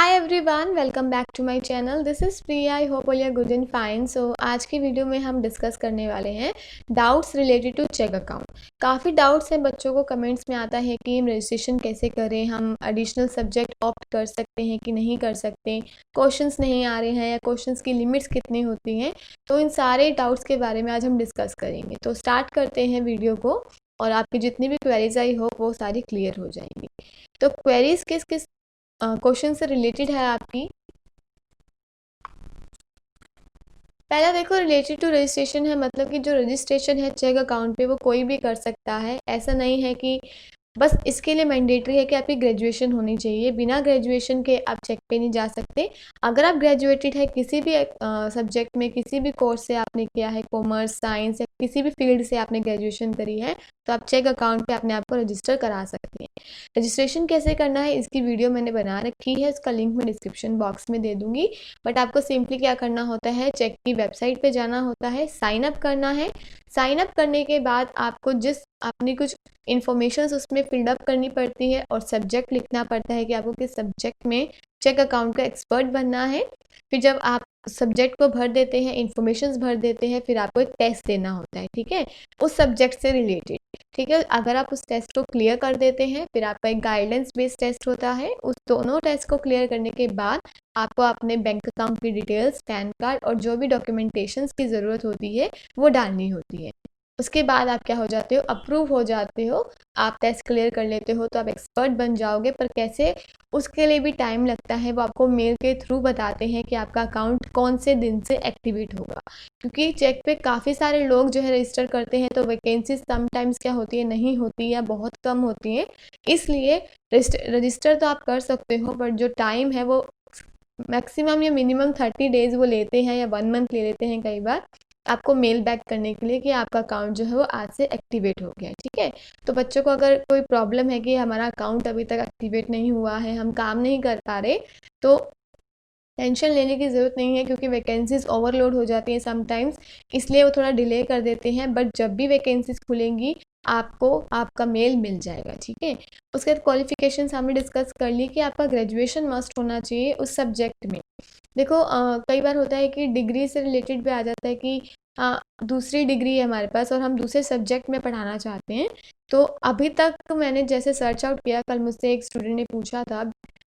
Hi everyone, welcome back to my channel. This is Priya. I hope all you are good and fine. So आज की video में हम discuss करने वाले हैं doubts related to check account. काफ़ी doubts हैं बच्चों को, कमेंट्स में आता है कि रजिस्ट्रेशन कैसे करें, हम एडिशनल सब्जेक्ट ऑप्ट कर सकते हैं कि नहीं कर सकते, क्वेश्चंस नहीं आ रहे हैं या क्वेश्चंस की लिमिट्स कितनी होती हैं। तो इन सारे डाउट्स के बारे में आज हम डिस्कस करेंगे। तो स्टार्ट करते हैं वीडियो को, और आपकी जितनी भी क्वेरीज आई होप वो सारी क्लियर हो जाएंगी। तो क्वेरीज किस किस क्वेश्चन से रिलेटेड है आपकी? पहला देखो, रिलेटेड टू रजिस्ट्रेशन है, मतलब कि जो रजिस्ट्रेशन है चेक अकाउंट पे वो कोई भी कर सकता है। ऐसा नहीं है कि बस इसके लिए मैंडेटरी है कि आपकी ग्रेजुएशन होनी चाहिए। बिना ग्रेजुएशन के आप चेक पे नहीं जा सकते। अगर आप ग्रेजुएटेड है किसी भी सब्जेक्ट में, किसी भी कोर्स से आपने किया है, कॉमर्स, साइंस या किसी भी फील्ड से आपने ग्रेजुएशन करी है, तो आप चेक अकाउंट पे अपने आप को रजिस्टर करा सकते हैं। रजिस्ट्रेशन कैसे करना है इसकी वीडियो मैंने बना रखी है, इसका लिंक मैं डिस्क्रिप्शन बॉक्स में दे दूँगी। बट आपको सिंपली क्या करना होता है, चेक की वेबसाइट पे जाना होता है, साइन अप करना है। साइन अप करने के बाद आपको आपने कुछ इन्फॉर्मेशन उसमें फिलअप करनी पड़ती है और सब्जेक्ट लिखना पड़ता है कि आपको किस सब्जेक्ट में चेक अकाउंट का एक्सपर्ट बनना है। फिर जब आप सब्जेक्ट को भर देते हैं, इन्फॉर्मेशन भर देते हैं, फिर आपको एक टेस्ट देना होता है, ठीक है, उस सब्जेक्ट से रिलेटेड। ठीक है, अगर आप उस टेस्ट को क्लियर कर देते हैं, फिर आपका एक गाइडेंस बेस्ड टेस्ट होता है। उस दोनों टेस्ट को क्लियर करने के बाद आपको अपने बैंक अकाउंट की डिटेल्स, पैन कार्ड और जो भी डॉक्यूमेंटेशंस की ज़रूरत होती है वो डालनी होती है। उसके बाद आप क्या हो जाते हो, अप्रूव हो जाते हो। आप टेस्ट क्लियर कर लेते हो तो आप एक्सपर्ट बन जाओगे। पर कैसे, उसके लिए भी टाइम लगता है। वो आपको मेल के थ्रू बताते हैं कि आपका अकाउंट कौन से दिन से एक्टिवेट होगा, क्योंकि चेक पे काफ़ी सारे लोग जो है रजिस्टर करते हैं, तो वैकेंसी समटाइम्स क्या होती है, नहीं होती या बहुत कम होती है। इसलिए रजिस्टर तो आप कर सकते हो, बट जो टाइम है वो मैक्सिमम या मिनिमम 30 डेज़ वो लेते हैं, या 1 मंथ ले लेते हैं कई बार, आपको मेल बैक करने के लिए कि आपका अकाउंट जो है वो आज से एक्टिवेट हो गया है। ठीक है, तो बच्चों को अगर कोई प्रॉब्लम है कि हमारा अकाउंट अभी तक एक्टिवेट नहीं हुआ है, हम काम नहीं कर पा रहे, तो टेंशन लेने की ज़रूरत नहीं है, क्योंकि वैकेंसीज़ ओवरलोड हो जाती हैं समटाइम्स, इसलिए वो थोड़ा डिले कर देते हैं। बट जब भी वैकेंसीज़ खुलेंगी आपको आपका मेल मिल जाएगा। ठीक है, उसके बाद क्वालिफिकेशंस हमने डिस्कस कर ली कि आपका ग्रेजुएशन मस्ट होना चाहिए उस सब्जेक्ट में। देखो, कई बार होता है कि डिग्री से रिलेटेड भी आ जाता है कि दूसरी डिग्री है हमारे पास और हम दूसरे सब्जेक्ट में पढ़ाना चाहते हैं। तो अभी तक मैंने जैसे सर्च आउट किया, कल मुझसे एक स्टूडेंट ने पूछा था,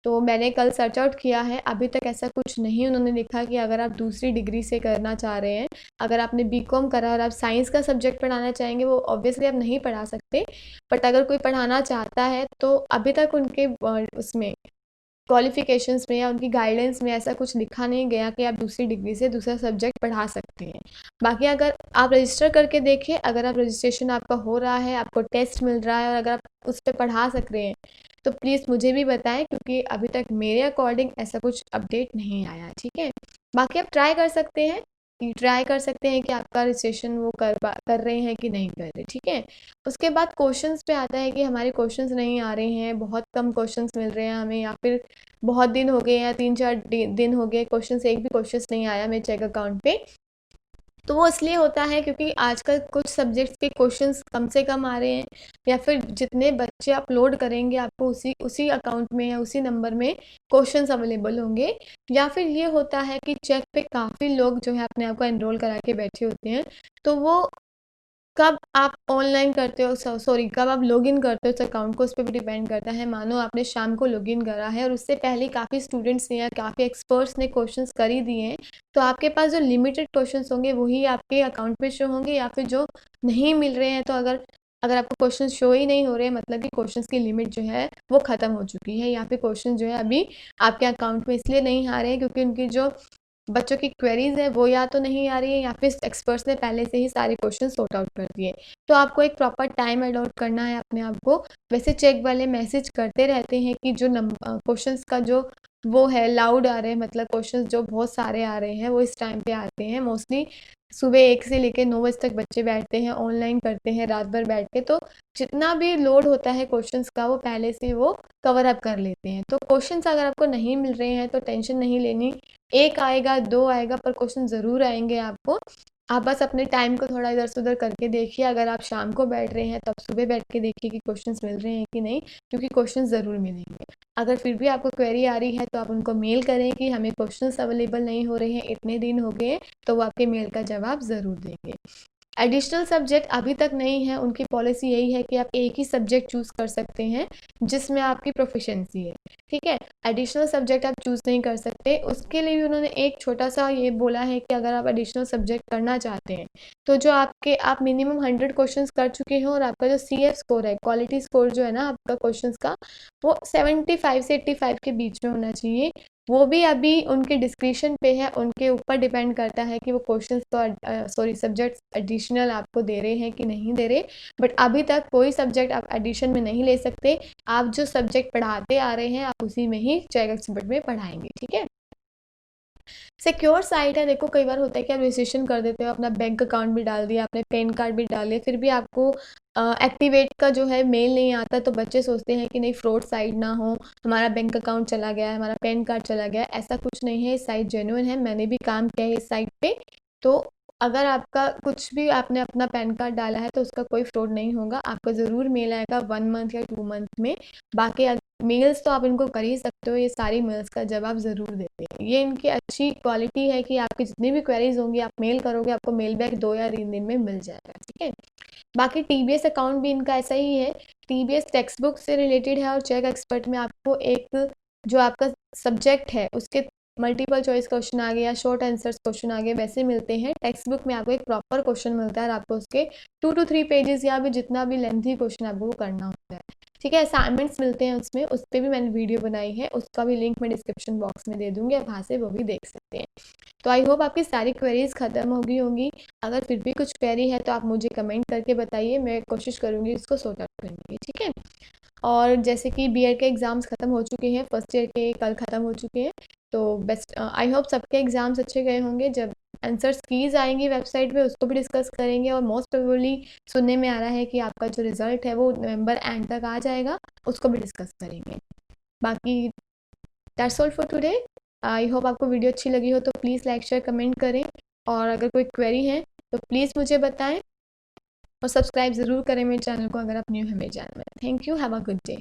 तो मैंने कल सर्च आउट किया है, अभी तक ऐसा कुछ नहीं उन्होंने लिखा कि अगर आप दूसरी डिग्री से करना चाह रहे हैं, अगर आपने बीकॉम करा और आप साइंस का सब्जेक्ट पढ़ाना चाहेंगे, वो ऑब्वियसली आप नहीं पढ़ा सकते। बट अगर कोई पढ़ाना चाहता है तो अभी तक उनके उसमें क्वालिफिकेशंस में या उनकी गाइडेंस में ऐसा कुछ लिखा नहीं गया कि आप दूसरी डिग्री से दूसरा सब्जेक्ट पढ़ा सकते हैं। बाकी अगर आप रजिस्टर करके देखिए, अगर आप रजिस्ट्रेशन आपका हो रहा है, आपको टेस्ट मिल रहा है और अगर आप उस पर पढ़ा सक रहे हैं, तो प्लीज़ मुझे भी बताएं, क्योंकि अभी तक मेरे अकॉर्डिंग ऐसा कुछ अपडेट नहीं आया। ठीक है, बाकी आप ट्राई कर सकते हैं, कि आपका रजिस्ट्रेशन वो कर रहे हैं कि नहीं कर रहे। ठीक है, उसके बाद क्वेश्चंस पे आता है कि हमारे क्वेश्चंस नहीं आ रहे हैं, बहुत कम क्वेश्चंस मिल रहे हैं हमें, या फिर बहुत दिन हो गए या 3-4 दिन हो गए क्वेश्चंस, एक भी क्वेश्चंस नहीं आया मेरे चेक अकाउंट पे। तो वो इसलिए होता है क्योंकि आजकल कुछ सब्जेक्ट्स के क्वेश्चंस कम से कम आ रहे हैं, या फिर जितने बच्चे अपलोड करेंगे आपको उसी उसी अकाउंट में या उसी नंबर में क्वेश्चंस अवेलेबल होंगे। या फिर ये होता है कि चेक पे काफ़ी लोग जो है अपने आप को एनरोल करा के बैठे होते हैं, तो वो कब आप ऑनलाइन करते हो, सॉरी कब आप लॉगिन करते हो उस अकाउंट को, उस पर भी डिपेंड करता है। मानो आपने शाम को लॉगिन करा है और उससे पहले काफ़ी स्टूडेंट्स ने या काफ़ी एक्सपर्ट्स ने क्वेश्चंस कर ही दिए हैं, तो आपके पास जो लिमिटेड क्वेश्चंस होंगे वही आपके अकाउंट पे शो होंगे, या फिर जो नहीं मिल रहे हैं, तो अगर अगर आपको क्वेश्चन शो ही नहीं हो रहे हैं, मतलब कि क्वेश्चंस की लिमिट जो है वो ख़त्म हो चुकी है, या फिर क्वेश्चन जो है अभी आपके अकाउंट में इसलिए नहीं आ रहे हैं क्योंकि उनकी जो बच्चों की क्वेरीज है वो या तो नहीं आ रही है, या फिर एक्सपर्ट्स ने पहले से ही सारे क्वेश्चन सॉर्ट आउट कर दिए। तो आपको एक प्रॉपर टाइम अलॉट करना है अपने आप को। वैसे चेक वाले मैसेज करते रहते हैं कि जो क्वेश्चंस का जो वो है लाउड आ रहे हैं, मतलब क्वेश्चंस जो बहुत सारे आ रहे हैं वो इस टाइम पे आते हैं। मोस्टली सुबह 1 से लेकर 9 बजे तक बच्चे बैठते हैं, ऑनलाइन करते हैं रात भर बैठ के, तो जितना भी लोड होता है क्वेश्चंस का वो पहले से वो कवर अप कर लेते हैं। तो क्वेश्चंस अगर आपको नहीं मिल रहे हैं तो टेंशन नहीं लेनी, एक आएगा, दो आएगा, पर क्वेश्चन ज़रूर आएंगे आपको। आप बस अपने टाइम को थोड़ा इधर से उधर करके देखिए। अगर आप शाम को बैठ रहे हैं तो आप सुबह बैठ के देखिए कि क्वेश्चंस मिल रहे हैं कि नहीं, क्योंकि क्वेश्चंस ज़रूर मिलेंगे। अगर फिर भी आपको क्वेरी आ रही है तो आप उनको मेल करें कि हमें क्वेश्चंस अवेलेबल नहीं हो रहे हैं, इतने दिन हो गए, तो वो आपके मेल का जवाब ज़रूर देंगे। एडिशनल सब्जेक्ट अभी तक नहीं है, उनकी पॉलिसी यही है कि आप एक ही सब्जेक्ट चूज़ कर सकते हैं जिसमें आपकी प्रोफिशिएंसी है, ठीक है। एडिशनल सब्जेक्ट आप चूज़ नहीं कर सकते। उसके लिए भी उन्होंने एक छोटा सा ये बोला है कि अगर आप एडिशनल सब्जेक्ट करना चाहते हैं तो जो आप मिनिमम 100 क्वेश्चंस कर चुके हो और आपका जो CF स्कोर है, क्वालिटी स्कोर जो है ना आपका क्वेश्चंस का, वो 75 से 85 के बीच में होना चाहिए। वो भी अभी उनके डिस्क्रिप्शन पे है, उनके ऊपर डिपेंड करता है कि वो क्वेश्चंस तो सॉरी सब्जेक्ट्स एडिशनल आपको दे रहे हैं कि नहीं दे रहे। बट अभी तक कोई सब्जेक्ट आप एडिशन में नहीं ले सकते। आप जो सब्जेक्ट पढ़ाते आ रहे हैं आप उसी में ही चेक एक्सपर्ट में पढ़ाएंगे, ठीक है। सिक्योर साइट है। देखो कई बार होता है कि आप रजिस्ट्रेशन कर देते हो, अपना बैंक अकाउंट भी डाल दिया, आपने पैन कार्ड भी डाल दिया, फिर भी आपको एक्टिवेट का जो है मेल नहीं आता, तो बच्चे सोचते हैं कि नहीं फ्रॉड साइट ना हो, हमारा बैंक अकाउंट चला गया है, हमारा पैन कार्ड चला गया है। ऐसा कुछ नहीं है, साइट जेन्युइन है, मैंने भी काम किया है इस साइट पे। तो अगर आपका कुछ भी आपने अपना पैन कार्ड डाला है तो उसका कोई फ्रॉड नहीं होगा, आपको ज़रूर मेल आएगा 1 मंथ या 2 मंथ में। बाकी मेल्स तो आप इनको कर ही सकते हो, ये सारी मेल्स का जवाब ज़रूर देते हैं। ये इनकी अच्छी क्वालिटी है कि आपकी जितनी भी क्वेरीज होंगी आप मेल करोगे, आपको मेल बैक 2 या 3 दिन में मिल जाएगा, ठीक है। बाकी TBS अकाउंट भी इनका ऐसा ही है। TBS टेक्स्ट बुक से रिलेटेड है और चेक एक्सपर्ट में आपको एक जो आपका सब्जेक्ट है उसके मल्टीपल चॉइस क्वेश्चन आ गए या शॉर्ट आंसर्स क्वेश्चन आ गए, वैसे मिलते हैं। टेक्स्ट बुक में आपको एक प्रॉपर क्वेश्चन मिलता है और आपको उसके 2 to 3 पेजेस या भी जितना भी लेंथी क्वेश्चन आपको वो करना होता है, ठीक है। असाइनमेंट्स मिलते हैं उसमें, उस पर भी मैंने वीडियो बनाई है, उसका भी लिंक मैं डिस्क्रिप्शन बॉक्स में दे दूँगी, आप वहाँ से वो भी देख सकते हैं। तो आई होप आपकी सारी क्वेरीज ख़त्म हो गई होंगी। अगर फिर भी कुछ क्वेरी है तो आप मुझे कमेंट करके बताइए, मैं कोशिश करूँगी इसको सॉर्ट आउट करने की, ठीक है। और जैसे कि BEd के एग्ज़ाम्स ख़त्म हो चुके हैं, फर्स्ट ईयर के कल ख़त्म हो चुके हैं, तो बेस्ट आई होप सबके एग्ज़ाम्स अच्छे गए होंगे। जब आंसर्स कीज़ आएंगी वेबसाइट पे उसको भी डिस्कस करेंगे, और मोस्ट प्रोबेबली सुनने में आ रहा है कि आपका जो रिज़ल्ट है वो नवंबर एंड तक आ जाएगा, उसको भी डिस्कस करेंगे। बाकी that's all for today. I hope आपको वीडियो अच्छी लगी हो तो प्लीज़ लाइक शेयर कमेंट करें, और अगर कोई क्वेरी है तो प्लीज़ मुझे बताएं, और सब्सक्राइब ज़रूर करें मेरे चैनल को अगर आप न्यू हैं मेरे चैनल में। Thank you, have a good day.